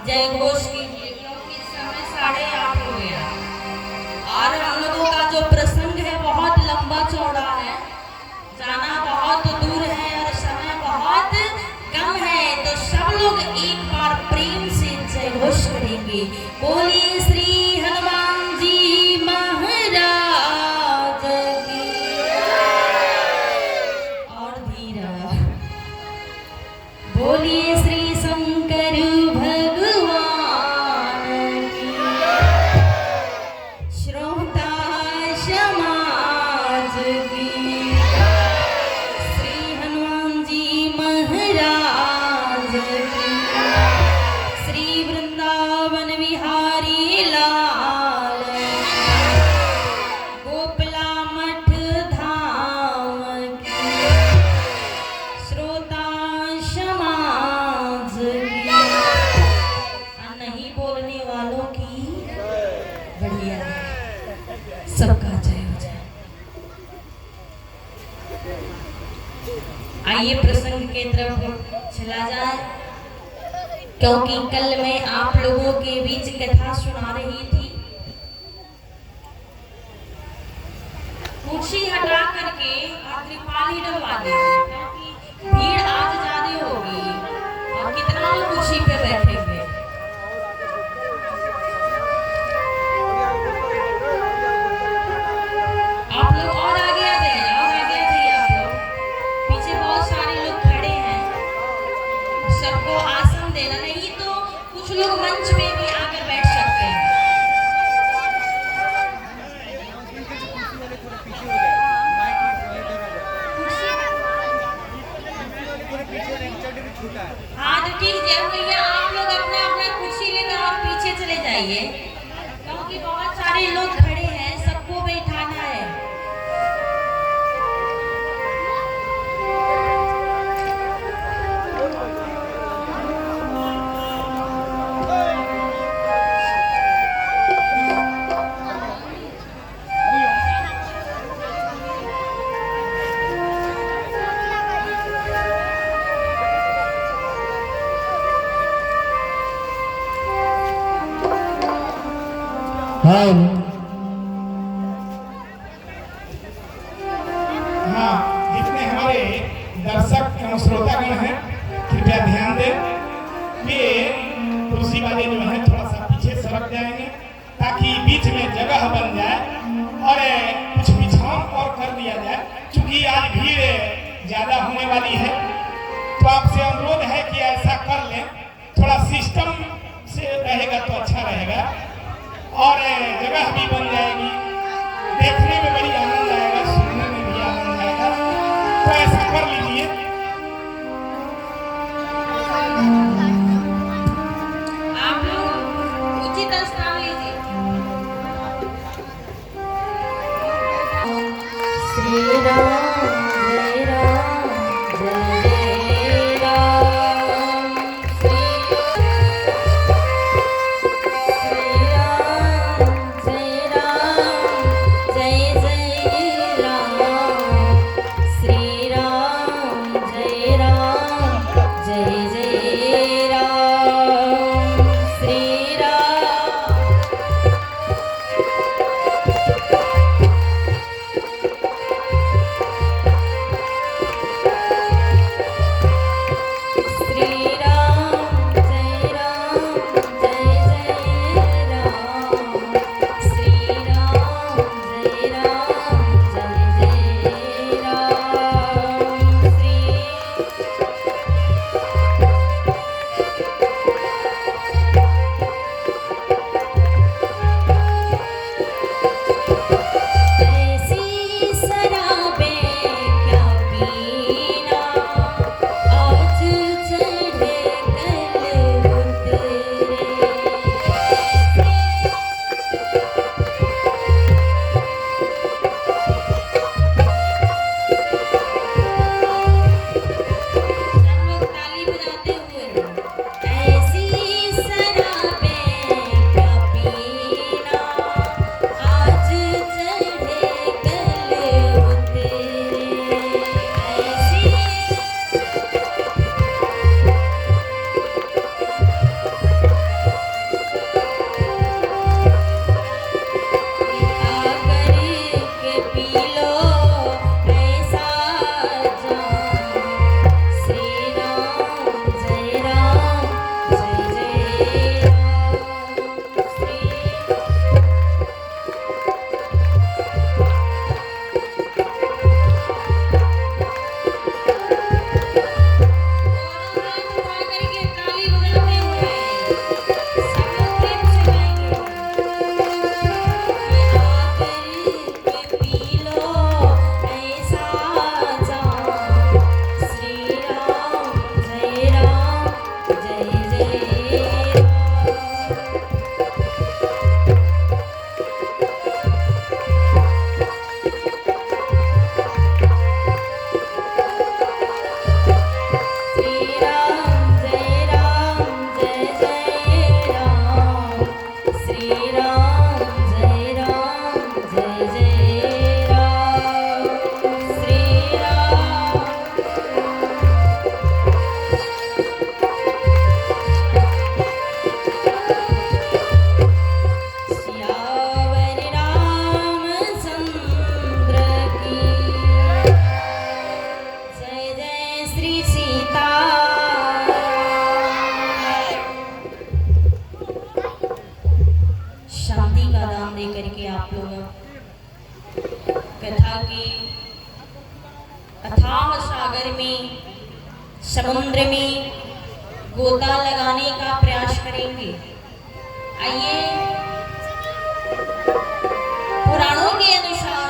जय घोष कीजिए क्योंकि समय 8:30 हो गया और हम लोगों का जो प्रसंग है बहुत लंबा चौड़ा है, जाना बहुत दूर है और समय बहुत कम है। तो सब लोग एक बार प्रेम से जय घोष करेंगे। बोलिए श्री हनुमान जी महाराज की। और धीरा बोलिए श्री शंकर भगवान की। श्रोता समाज की। श्री हनुमान जी महाराज की। श्री वृंदावन विहारी लाल गोपला मठ धाम की। श्रोता समाज की। नहीं बोलने वालों की बढ़िया सबका जय हो जाए। आइए प्रसंग के तरफ चला जाए, क्योंकि कल मैं आप लोगों के बीच कथा सुना रही थी। कुर्सी हटा करके और त्रिपाल ही डलवा दीजिए, क्योंकि भीड़ आज ज्यादा होगी और कितना लोग कुर्सी पे बैठेंगे। आप लोग और आगे आ जाइए, और आगे आ जाइए। आप लोग पीछे बहुत सारे लोग खड़े हैं, सबको आसन देना। नहीं तो कुछ लोग मंच पे भी आकर बैठ सकते हैं। हाँ तो ठीक है भैया, आप लोग अपना अपना कुर्सी लेकर और पीछे चले जाइए, क्योंकि बहुत सारे लोग खड़े हैं, सबको बैठाना है। हाँ, जितने हमारे दर्शक एवं श्रोतागण हैं कृपया ध्यान दें कि कुर्सी वाले जो हैं थोड़ा सा पीछे सरक जाएंगे, ताकि बीच में जगह बन जाए और कुछ बिछाव और कर दिया जाए। क्योंकि आज भीड़ ज्यादा होने वाली है, तो आपसे अनुरोध है कि ऐसा कर लें, थोड़ा सिस्टम से रहेगा तो अच्छा रहेगा और जगह भी बन जाएगी, देखने में बड़ी आनंद आएगा, सुनने में भी आनंद आएगा। तो ऐसा कर लीजिए। आप लोग उचित स्थान लीजिए। श्री राम जय राम जय राम। श्री राम जय राम जय जय राम। श्री राम दे करके आप लोग कथा की अथाह सागर में, समुद्र में गोता लगाने का प्रयास करेंगे। आइए, पुराणों के अनुसार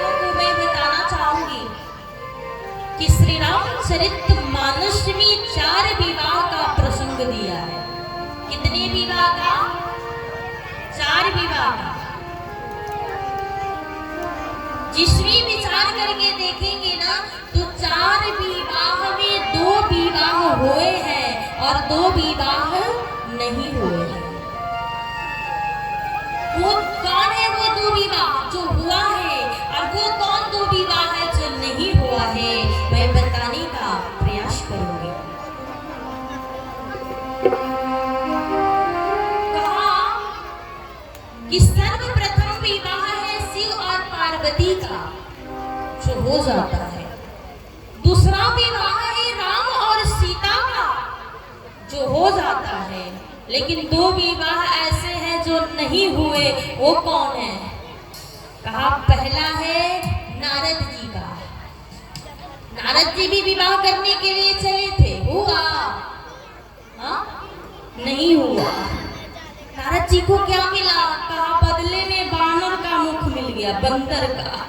आपको मैं बताना चाहूंगी कि श्री रामचरित मानस में 4 विवाह का प्रसंग दिया है। कितने विवाह का? 4 विवाह का। जिसमें विचार करके देखेंगे ना तो 4 विवाह में 2 विवाह हुए हैं और 2 विवाह नहीं हुए हैं। वो कौन है वो 2 विवाह जो हुआ है और वो कौन 2 विवाह है जो नहीं हुआ है, मैं बताने का प्रयास करूंगी। कहा कि सर्वप्रथम विवाह है शिव और पार्वती का जो हो जाता है। दूसरा विवाह है राम और सीता का जो हो जाता है। लेकिन 2 विवाह ऐसे हैं जो नहीं हुए, वो कौन है? कहा पहला है नारद जी का। नारद जी भी विवाह करने के लिए चले थे, हुआ? हाँ, नहीं हुआ। नारद जी को क्या मिला? कहा बदले में बानर का मुख मिल गया, बंदर का।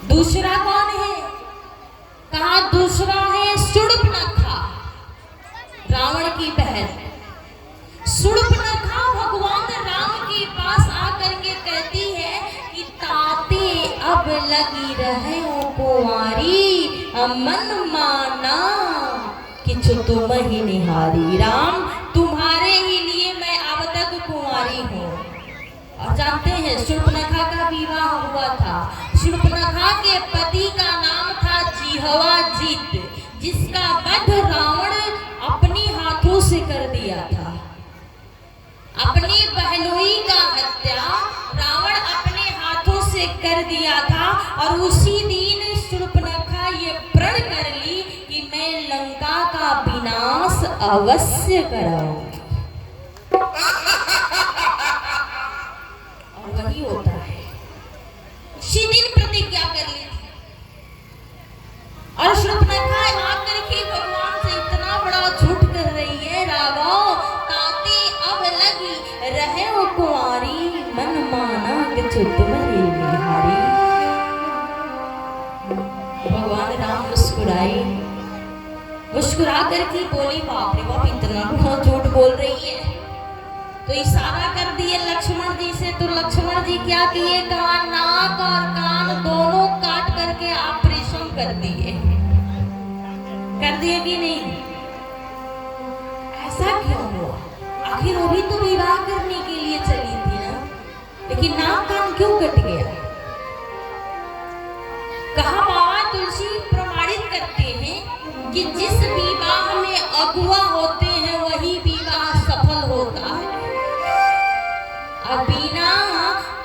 दूसरा कौन है? कहा दूसरा है शूर्पणखा, रावण की बहन। शूर्पणखा भगवान राम के पास आकर के कहती है कि ताते अब लगी रहे हो कुंवारी, मन माना किछु तुम ही निहारी। राम, तुम्हारे ही लिए मैं अब तक कुंवारी हूँ। और जानते हैं शूर्पणखा का विवाह हुआ था। शूर्पणखा के पति का नाम था जिह्वाजित, जिसका वध रावण अपने हाथों से कर दिया था। अपनी बहनोई का हत्या रावण अपने हाथों से कर दिया था। और उसी दिन शूर्पणखा ये प्रण कर ली कि मैं लंका का विनाश अवश्य कराऊंगी। और वही होता है, उसी दिन प्रतिज्ञा कर ली थी। और शूर्पणखा आकर के भगवान से इतना बड़ा झूठ कर रही है, राघव ताते अब लगी रहे हो कुंवारी, मन माना किछु तुम्हारी निहारी। भगवान राम मुस्कुराए, मुस्कुरा करके बोली बाप रे बाप, इतना बड़ा झूठ बोल रही है। तो इशारा कर दिए लक्ष्मण जी से। तो लक्ष्मण जी क्या किए? कहा नाक और कान दोनों काट करके ऑपरेशन कर दिए। कर दिए कि नहीं? ऐसा क्यों हुआ? आखिर वो भी तो विवाह करने के लिए चली थी ना, लेकिन नाक कान क्यों कट गया? कहा बाबा तुलसी प्रमाणित करते हैं कि जिस विवाह में अगुआ होते हैं वही विवाह सफल होता है। बिना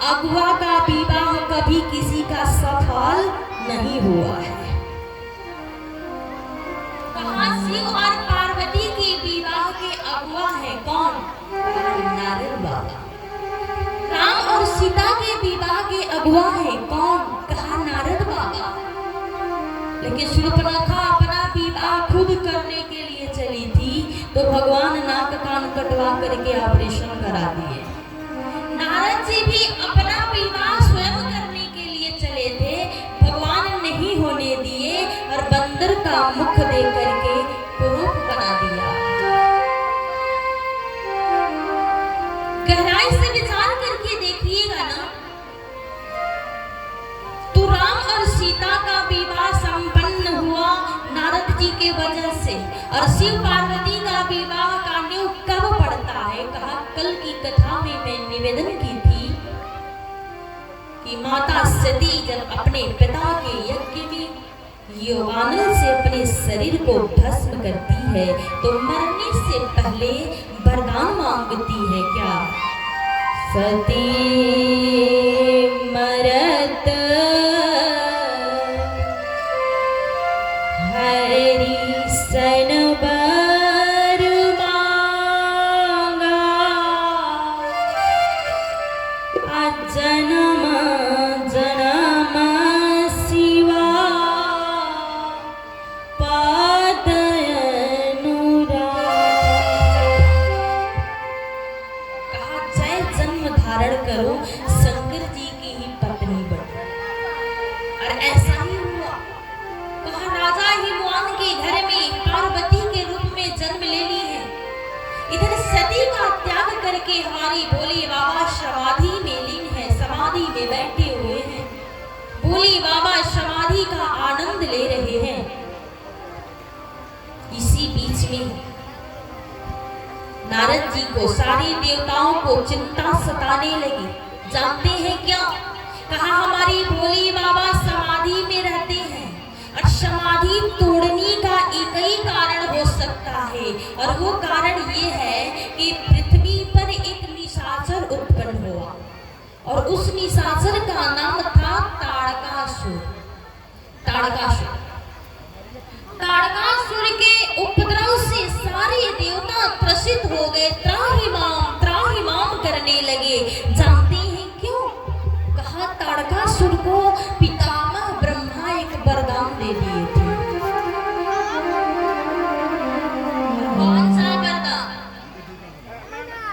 अगुआ का विवाह कभी किसी का सफल नहीं हुआ है। कहा शिव और पार्वती के विवाह के अगुआ है कौन? नारद बाबा। राम और सीता के विवाह के अगुआ है कौन? कहा नारद बाबा। लेकिन शूर्पणखा अपना विवाह खुद करने के लिए चली थी तो भगवान नाक कान कटवा करके ऑपरेशन करा दिए। नारद जी भी अपना विवाह स्वयं करने के लिए चले थे, भगवान नहीं होने दिए और बंदर का मुख दे करके कुरूप बना दिया। गहराई से विचार करके देखिएगा ना तो राम और सीता का विवाह संपन्न हुआ नारद जी के वजह से। और शिव पार्वती का विवाह का नींव कब पड़ता है? कहा कल की कथा में मैं निवेदन की थी कि माता सती जब अपने पिता के यज्ञ में यौवानल से अपने शरीर को भस्म करती है तो मरने से पहले वरदान मांगती है क्या? सती मरत हरि सन करके हमारी भोले बाबा समाधि में लीन है, समाधि में बैठे हुए हैं। भोले बाबा समाधि का आनंद ले रहे हैं। इसी बीच में नारद जी को, सारे देवताओं को चिंता सताने लगी। जानते हैं क्या? कहा हमारी भोले बाबा समाधि में रहते हैं और समाधि तोड़ने का एक ही कारण हो सकता है, और वो कारण ये है कि पृथ्वी पर एक निशाचर उत्पन्न हुआ, और उस निशाचर का नाम था ताड़कासुर। ताड़कासुर ताड़कासुर के उपद्रव से सारे देवता त्रसित हो गए, त्राहिमाम करने लगे। जानते हैं क्यों? कहा ताड़कासुर को पितामह ब्रह्मा एक वरदान दे दिए थे। कौन सा वरदान?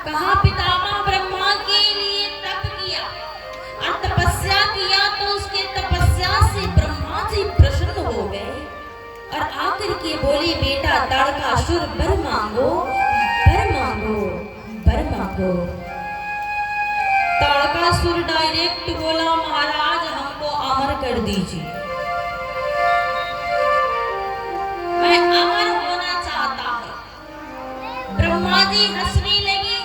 कहा पितामह ब्रह्मा के लिए तप किया और तपस्या किया, तो उसके तपस्या से ब्रह्मा जी प्रसन्न हो गए और आकर के बोले, बेटा ताड़कासुर वर मांगो, वर मांगो, वर मांगो। ताड़कासुर डायरेक्ट बोला, महाराज हमको अमर कर दीजिए, मैं अमर होना चाहता हूँ। ब्रह्मा जी हंसने लगे,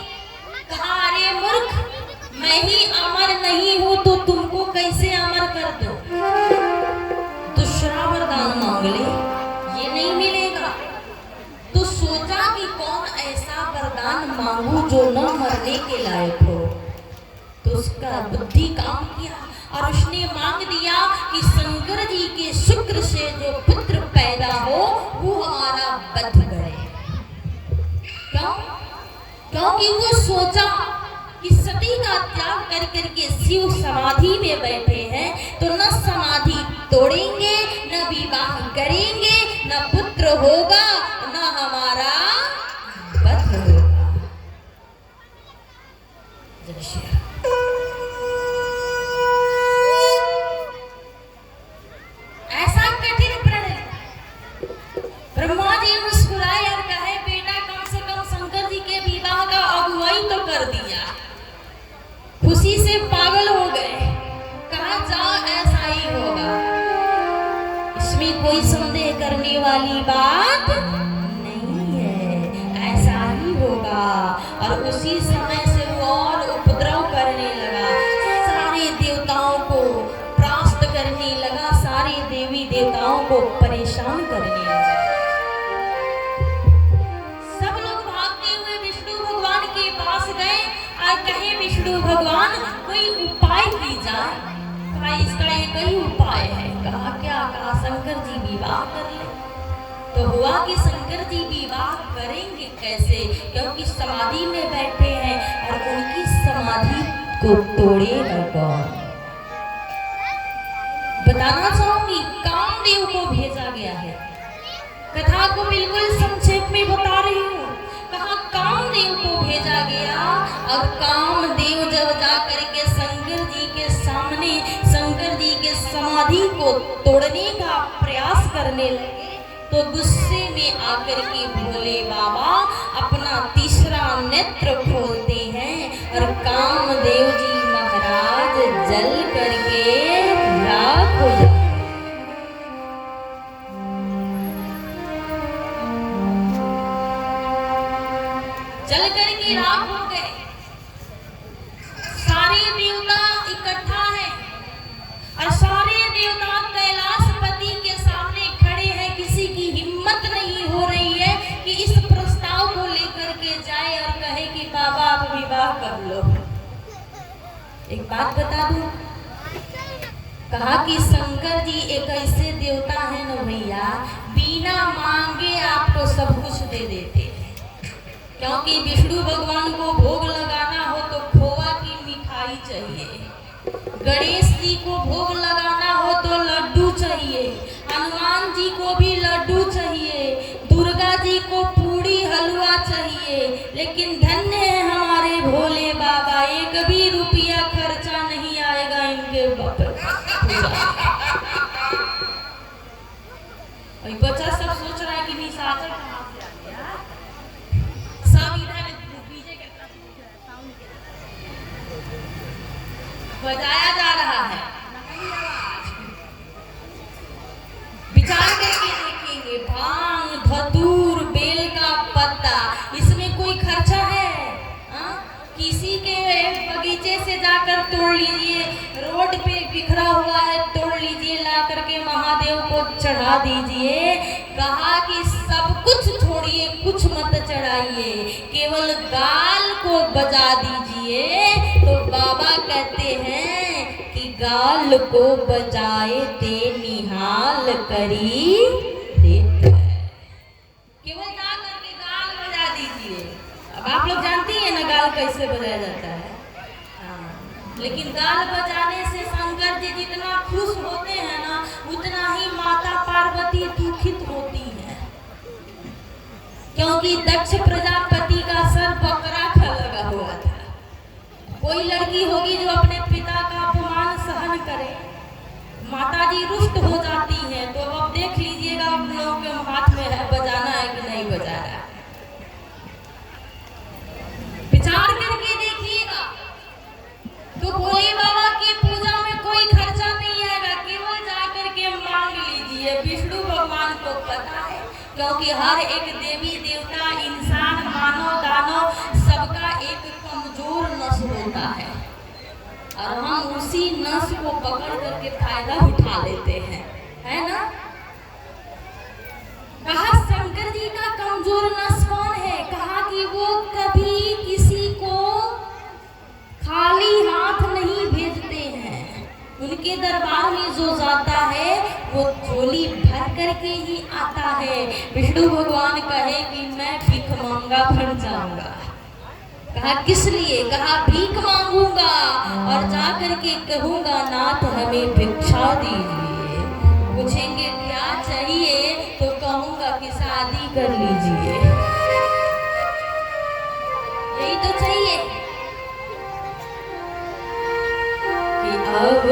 कहा अरे मूर्ख, मैं ही अमर नहीं हूँ तो तुमको कैसे अमर कर दो? दूसरा वरदान मांग ले, ये नहीं मिलेगा। तो सोचा कि कौन ऐसा वरदान मांगू जो न मरने के लायक हो। तो उसका बुद्धि काम किया और उसने मांग दिया कि शंकर जी के शुक्र से जो पुत्र पैदा हो वो हमारा वध करे। क्यों? क्योंकि वो सोचा कि सती का त्याग कर करके शिव समाधि में बैठे हैं, तो न समाधि तोड़ेंगे, न विवाह करेंगे, न पुत्र होगा, न हमारा वध होगा। जय श्री राम। ऐसा कठिन प्रण ब्रह्मा जी मुस्कुराए और कहे, बेटा कम से कम शंकर जी के विवाह का अगुवाई तो कर दिया। खुशी से पागल हो गए, कहा जाओ ऐसा ही होगा, इसमें कोई संदेह करने वाली बात नहीं है, ऐसा ही होगा। और उसी समय से वो और उपद्रव करने लगा, सारे देवताओं को परास्त करने लगा, सारे देवी देवताओं को परेशान करने लगा। सब लोग भागते हुए विष्णु भगवान के पास गए और कहे, विष्णु भगवान कोई उपाय की जाए। कहा इसका एक ही उपाय है। कहा क्या? कहा शंकर जी विवाह कर ले। तो हुआ कि शंकर जी विवाह करेंगे कैसे? क्योंकि समाधि में बैठे हैं और उनकी समाधि को तोड़ेगा कौन? बताना चाहूंगी, कामदेव को भेजा गया है। कथा को बिल्कुल संक्षेप में बता रही हूँ। कहा कामदेव को भेजा गया और कामदेव जब जा करके शंकर जी के सामने शंकर जी के समाधि को तोड़ने का प्रयास करने लगे, तो गुस्से में आकर के भोले बाबा अपना तीसरा नेत्र खोलते हैं और कामदेव जी महाराज जल करके राख हो जाते। जल करके राख हो गए। सारे देवता इकट्ठा हैं और सारे देवता कैलाशपति के सामने खड़े हैं। किसी की हिम्मत नहीं हो रही है कि इस प्रस्ताव को लेकर के जाए और कहे कि बाबा आप विवाह कर लो। एक बात बता दूं, कहा कि शंकर जी एक ऐसे देवता है ना भैया, बिना मांगे आपको सब कुछ दे देते हैं। क्योंकि विष्णु भगवान को भोग लगाना हो तो खोआ की मिठाई चाहिए, गणेश जी को भोग लगाना हो तो लड्डू चाहिए, हनुमान जी को भी लड्डू चाहिए, दुर्गा जी को पूरी हलवा चाहिए। लेकिन धन्य है हमारे भोले बाबा, एक भी रुपया खर्चा नहीं आएगा इनके ऊपर। बच्चा सब सोच रहा है कि निशाचर कहाँ से आ गया, सब इधर डीजे के बजाया जा रहा है। विचार करके देखेंगे, भांग, धतूर, बेल का पत्ता, इसमें कोई खर्चा है? किसी के बगीचे से जाकर तोड़ लीजिए, रोड पे बिखरा हुआ है तोड़ लीजिए, ला करके महादेव को चढ़ा दीजिए। कहा कि सब कुछ छोड़िए, कुछ मत चढ़ाइए, केवल गाल को बजा दीजिए। तो बाबा कहते हैं कि गाल को बजाए ते निहाल करी देत है। केवल जा करके गाल बजा दीजिए। अब आप लोग जानती हैं ना गाल कैसे बजाया जाता है। लेकिन गाल बजाने से शंकर जी जितना खुश होते हैं ना, उतना ही माता पार्वती दुखित होती है। क्योंकि दक्ष प्रजापति का सर बकरा खा लगा हुआ था। कोई लड़की होगी जो अपने पिता का अपमान सहन करे, माता जी रुष्ट हो जाती हैं। तो अब देख लीजिएगा आप लोगों के हाथ में है, बजाना है कि नहीं बजा रहा है। विचार करके देखिएगा। तो भोले बाबा की पूजा में कोई खर्चा नहीं आएगा, केवल जाकर के मांग लीजिए। विष्णु भगवान को पता है, क्योंकि हर एक देवी देवता, इंसान, मानव, दानव, सबका एक कमजोर नस होता है और हम उसी नस को पकड़ करके फायदा उठा लेते हैं, है ना। कहा शंकर जी का कमजोर नस कौन है? कहा कि वो कभी किसी को खाली हाथ नहीं भेजते हैं। उनके दरबार में जो जाता है वो झोली भर करके ही आता है। विष्णु भगवान कहे कि मैं भीख मांगा बन जाऊंगा। कहा किस लिए? कहा भीख मांगूंगा और जा करके कहूंगा नाथ हमें भिक्षा दीजिए। पूछेंगे क्या चाहिए तो कहूंगा कि शादी कर लीजिए। यही तो चाहिए कि अब